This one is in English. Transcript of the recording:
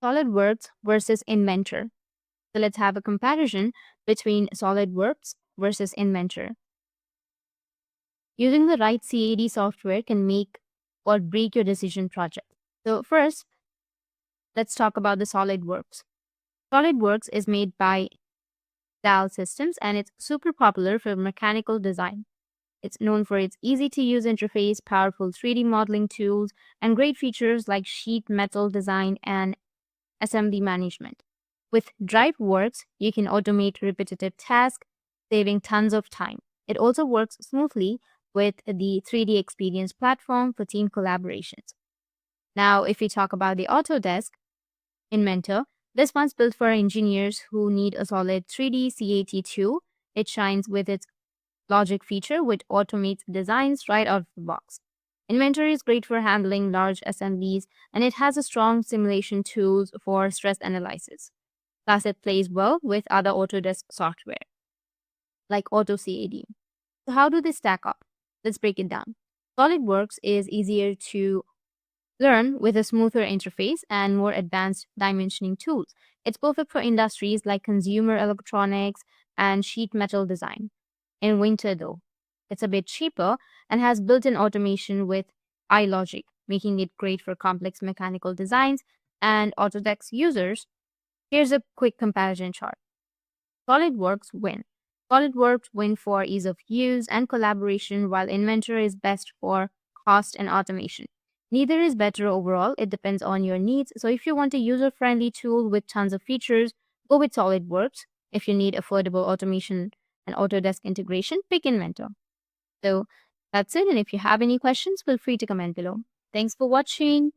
SolidWorks versus Inventor. So let's have a comparison between SolidWorks versus Inventor. Using the right CAD software can make or break your decision project. So first, let's talk about the SolidWorks. SolidWorks is made by Dal Systems and it's super popular for mechanical design. It's known for its easy to use interface, powerful 3D modeling tools, and great features like sheet metal design and assembly management. With DriveWorks, you can automate repetitive tasks, saving tons of time. It also works smoothly with the 3D Experience platform for team collaborations. Now, if we talk about the Autodesk Inventor, this one's built for engineers who need a solid 3D CAT tool. It shines with its logic feature, which automates designs right out of the box. Inventor is great for handling large assemblies, and it has a strong simulation tools for stress analysis. Plus, it plays well with other Autodesk software, like AutoCAD. So how do they stack up? Let's break it down. SolidWorks is easier to learn with a smoother interface and more advanced dimensioning tools. It's perfect for industries like consumer electronics and sheet metal design. In winter, though, it's a bit cheaper and has built in automation with iLogic, making it great for complex mechanical designs and Autodesk users. Here's a quick comparison chart. SolidWorks win. SolidWorks win for ease of use and collaboration, while Inventor is best for cost and automation. Neither is better overall, it depends on your needs. So if you want a user-friendly tool with tons of features, go with SolidWorks. If you need affordable automation and Autodesk integration, pick Inventor. So that's it, and if you have any questions, feel free to comment below. Thanks for watching.